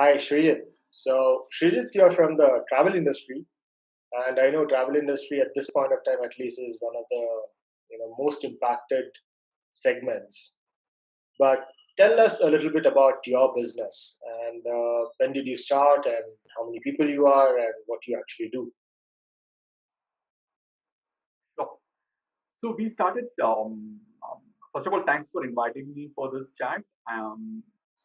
Hi, Sreejith. So, Sreejith, you're from the travel industry, and I know travel industry at this point of time, at least, is one of the most impacted segments. But tell us a little bit about your business and when did you start, and how many people you are, and what you actually do. Sure. So we started. First of all, thanks for inviting me for this chat.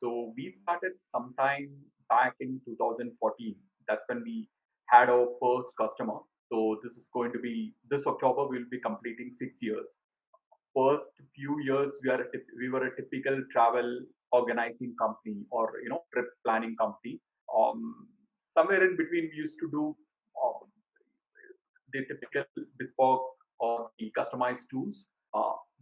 So we started sometime back in 2014. That's when we had our first customer. So this is going to be this October. We'll be completing 6 years. First few years, we were a typical travel organizing company or trip planning company. Um, Somewhere in between, we used to do um, the typical bespoke or the customized tools.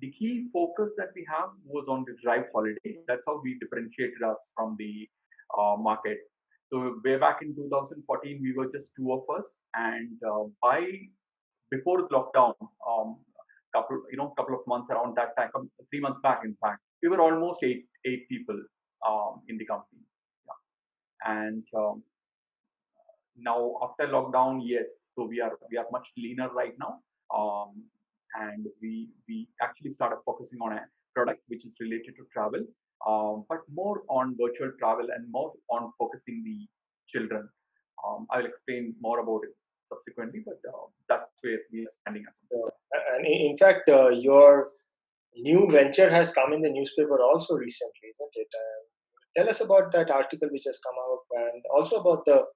The key focus that we have was on the drive holiday. That's how we differentiated us from the market. So way back in 2014, we were just two of us, and by before the lockdown, couple of months around that time, 3 months back, in fact, we were almost eight people in the company. Yeah. And now after lockdown, yes, so we are much leaner right now, and we actually started focusing on a product which is related to travel, but more on virtual travel and more on focusing the children. I will explain more about it subsequently, but that's where we are standing at. And in fact, your new venture has come in the newspaper also recently, isn't it? Tell us about that article which has come out, and also about the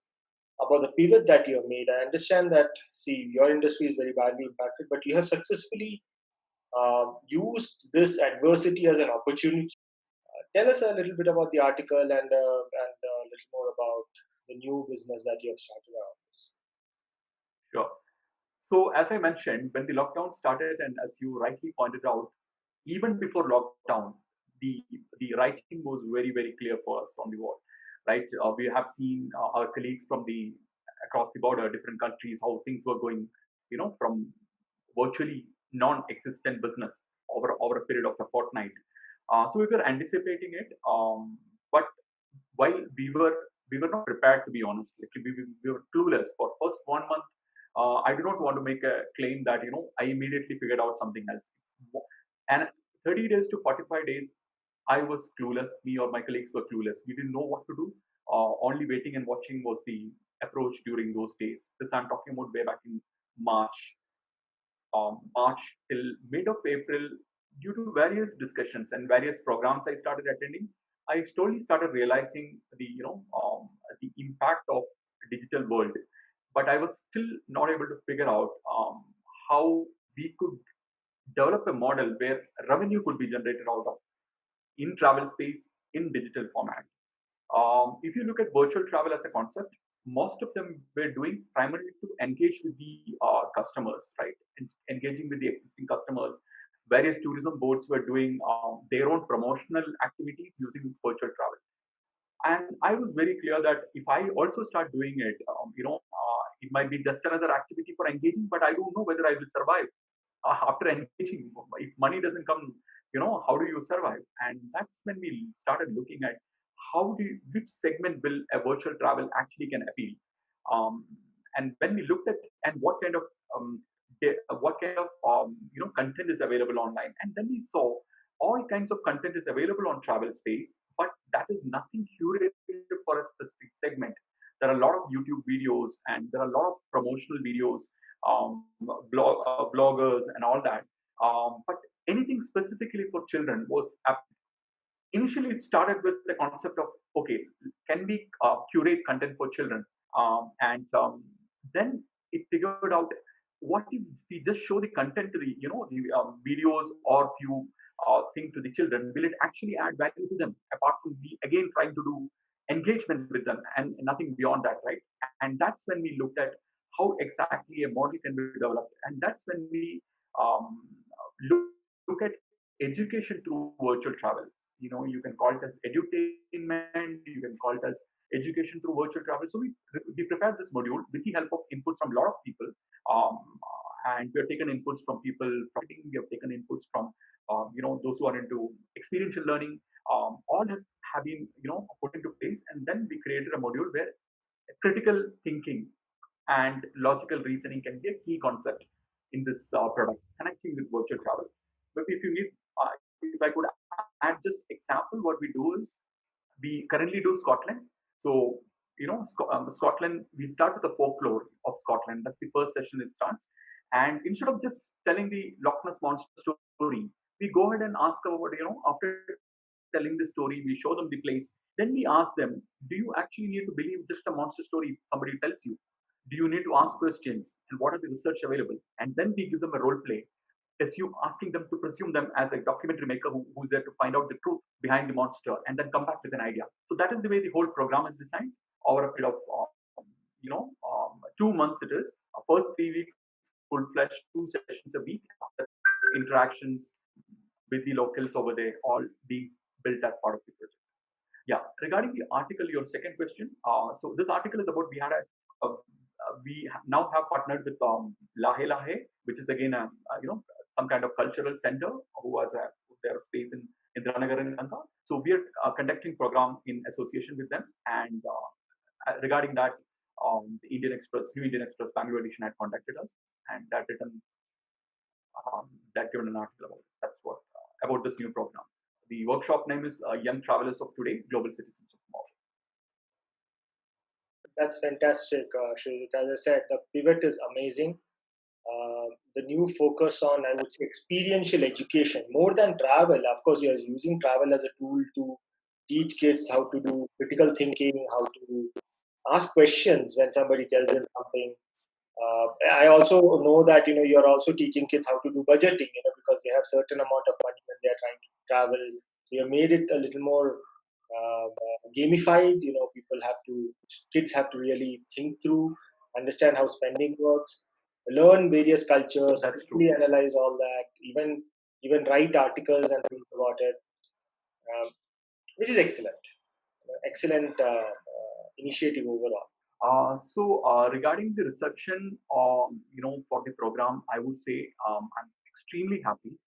pivot that you have made. I understand that, see, your industry is very badly impacted, but you have successfully used this adversity as an opportunity. Tell us a little bit about the article, and a little more about the new business that you have started around this. Sure. So as I mentioned, when the lockdown started, and as you rightly pointed out, even before lockdown, the the writing was very very clear for us on the wall, right? We have seen our colleagues from the across the border, different countries, how things were going, from virtually non-existent business over a period of a fortnight. So we were anticipating it, but while we were not prepared, to be honest. Like we were clueless for first 1 month. I do not want to make a claim that I immediately figured out something else. And 30 days to 45 days, I was clueless. Me or my colleagues were clueless. We didn't know what to do. Only waiting and watching was the approach during those days. This I'm talking about way back in March, March till mid of April. Due to various discussions and various programs I started attending, I slowly started realizing the impact of digital world. But I was still not able to figure out how we could develop a model where revenue could be generated out of in travel space in digital format. If you look at virtual travel as a concept, most of them were doing primarily to engage with the customers, right? Engaging with the existing customers. Various tourism boards were doing their own promotional activities using virtual travel. And I was very clear that if I also start doing it, it might be just another activity for engaging, but I don't know whether I will survive after engaging. If money doesn't come, how do you survive? And that's when we started looking at which segment will a virtual travel actually can appeal. And when we looked at and what kind of content is available online, and then we saw all kinds of content is available on travel space, but that is nothing curated for a specific segment. There are a lot of YouTube videos and there are a lot of promotional videos, bloggers and all that. But anything specifically for children was initially it started with the concept of, okay, can we curate content for children, and then it figured out, what if we just show the content to the videos or few thing to the children, will it actually add value to them apart from we again trying to do engagement with them and nothing beyond that, right? And that's when we looked at how exactly a model can be developed, and that's when we um, look at education through virtual travel. You can call it as edutainment, you can call it as education through virtual travel. So we prepared this module with the help of input from a lot of people, um, and we have taken inputs from people from we have taken inputs from those who are into experiential learning. All has have been put into place, and then we created a module where critical thinking and logical reasoning can be a key concept in this product, connecting with virtual travel. But if you need, if I could add just example, what we do is we currently do Scotland. So Scotland, we start with the folklore of Scotland. That's the first session it starts. And instead of just telling the Loch Ness monster story, we go ahead and ask about, after telling the story, we show them the place. Then we ask them, do you actually need to believe just a monster story somebody tells you? Do you need to ask questions? And what are the research available? And then we give them a role play, asking them to presume them as a documentary maker who's there to find out the truth behind the monster and then come back with an idea. So that is the way the whole program is designed over a period of 2 months. It is first 3 weeks full-fledged, 2 sessions a week, interactions with the locals over there, all being built as part of the project. Yeah, regarding the article, your second question. So this article is about we now have partnered with Lahe Lahe, which is again some kind of cultural center who has their space in Indiranagar and Lanka. So we are conducting program in association with them, and regarding that, the New Indian Express Bangalore edition had contacted us, and that given an article about it. That's what about this new program. The workshop name is Young Travelers of Today, Global Citizens of Tomorrow. That's fantastic, Sreejith. As I said, the pivot is amazing. The new focus on, I would say, experiential education more than travel. Of course, you are using travel as a tool to teach kids how to do critical thinking, how to ask questions when somebody tells them something. I also know that you're also teaching kids how to do budgeting, because they have certain amount of money when they are trying to travel. So you made it a little more gamified. Kids have to really think through, understand how spending works, learn various cultures, critically analyze all that, even write articles and think about it, which is excellent. Excellent initiative overall. Regarding the reception, for the program, I would say I'm extremely happy.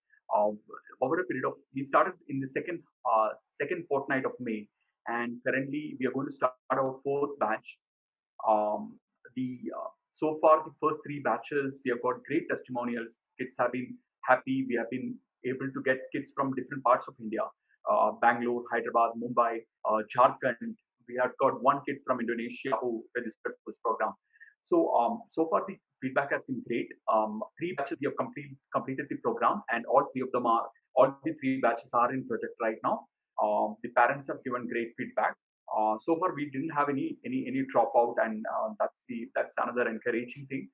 Over a period of, we started in the second fortnight of May, and currently we are going to start our fourth batch. So far the first 3 batches, we have got great testimonials. Kids have been happy. We have been able to get kids from different parts of India, Bangalore, Hyderabad, Mumbai, Jharkhand. We have got one kid from Indonesia who registered for this program. So far the feedback has been great. 3 batches we have completed the program, and all the 3 batches are in project right now. The parents have given great feedback. So far we didn't have any dropout, and that's another encouraging thing.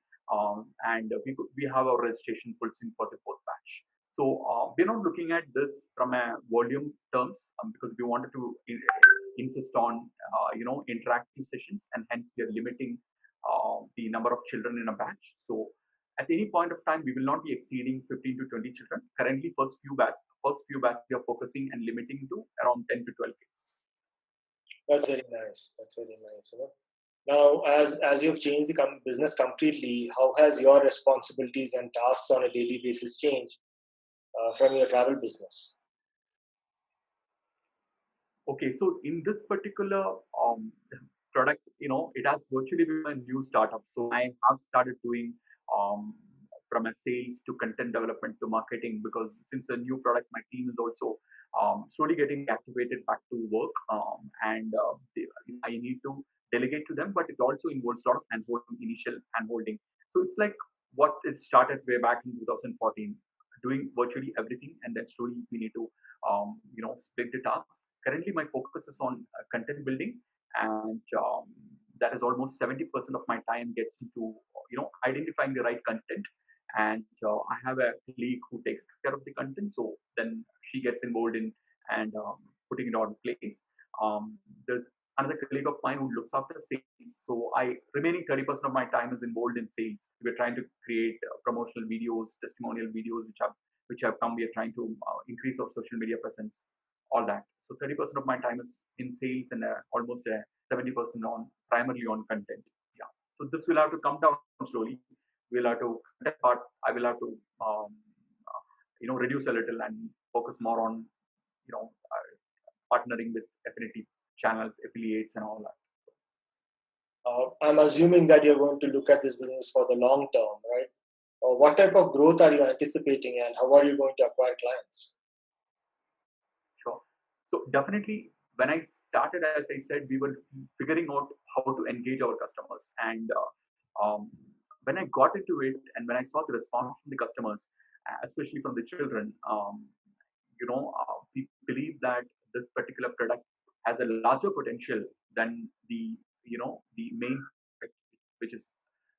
And we have our registration full sync for the fourth batch. So we're not looking at this from a volume terms, because we wanted to insist on interactive sessions, and hence we are limiting the number of children in a batch. So at any point of time, we will not be exceeding 15 to 20 children. Currently, first few batch we are focusing and limiting to around 10 to 12 kids. That's very nice. Now, as you've changed the business completely, how has your responsibilities and tasks on a daily basis changed from your travel business? Okay, so in this particular product, it has virtually been a new startup. So I have started doing from a sales to content development to marketing, because since a new product, my team is also slowly getting activated back to work, and I need to delegate to them, but it also involves a lot of initial handholding. So it's like what it started way back in 2014, doing virtually everything, and then slowly we need to split the tasks. Currently, my focus is on content building, and that is almost 70% of my time gets into identifying the right content. And I have a colleague who takes care of the content, so then she gets involved in and putting it on place. There's another colleague of mine who looks after sales, so remaining 30% of my time is involved in sales. We're trying to create promotional videos, testimonial videos which have come. We are trying to increase our social media presence, all that. So 30% of my time is in sales, and almost 70% primarily on content. Yeah. So this will have to come down slowly. We'll have to that part. I will have to reduce a little and focus more on partnering with affinity channels, affiliates, and all that. I'm assuming that you're going to look at this business for the long term, right? What type of growth are you anticipating, and how are you going to acquire clients? Sure. So definitely, when I started, as I said, we were figuring out how to engage our customers. And when I got into it, and when I saw the response from the customers, especially from the children, we believe that this particular product has a larger potential than the main product, which is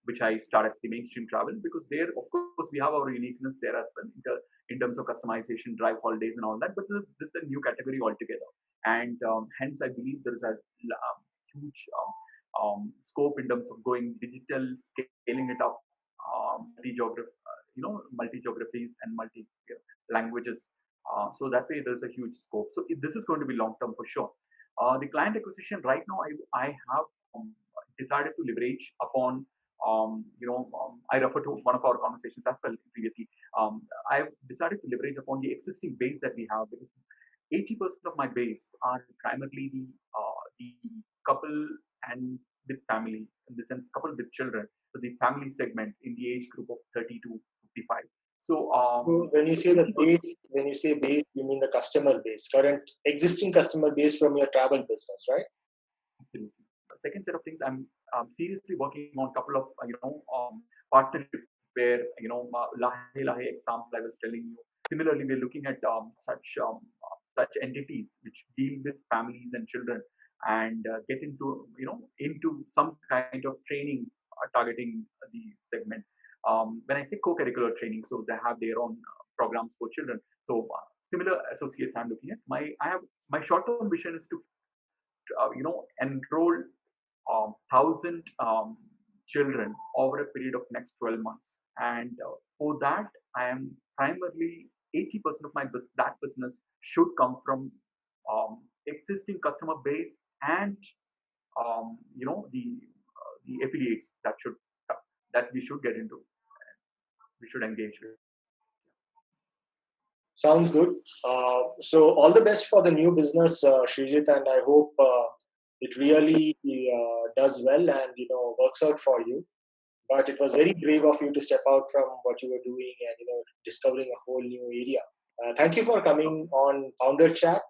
which I started the mainstream travel, because there, of course, we have our uniqueness there as well in terms of customization, drive holidays, and all that. But this is a new category altogether, and hence I believe there is a huge scope in terms of going digital, scaling it up, multi geographies and multi languages. So that way, there's a huge scope. So this is going to be long term for sure. The client acquisition right now, I have decided to leverage upon. I refer to one of our conversations as well previously. I've decided to leverage upon the existing base that we have, because 80% of my base are primarily the couple and with family, in the sense couple with children, so the family segment in the age group of 30 to 55. So So when you so say the 80%. base, when you say base, you mean the customer base, current existing customer base from your travel business, right? Absolutely. Second set of things, I'm seriously working on a couple of partnerships where Lahe Lahe example I was telling you. Similarly, we're looking at such entities which deal with families and children, and get into some kind of training targeting the segment. When I say co-curricular training, so they have their own programs for children. So similar associates I'm looking at. My short-term vision is to enroll 1,000 children over a period of next 12 months. And for that, I am primarily 80% of that business should come from existing customer base and the affiliates that we should get into, we should engage with. Sounds good. So all the best for the new business, Sreejith, and I hope it really does well and works out for you. But it was very brave of you to step out from what you were doing and discovering a whole new area. Thank you for coming on Founder Chat.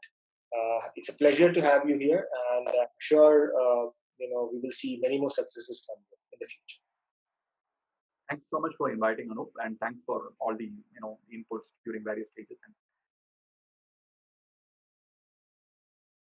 It's a pleasure to have you here, and I'm sure we will see many more successes from you in the future. Thanks so much for inviting, Anup, and thanks for all the inputs during various stages. And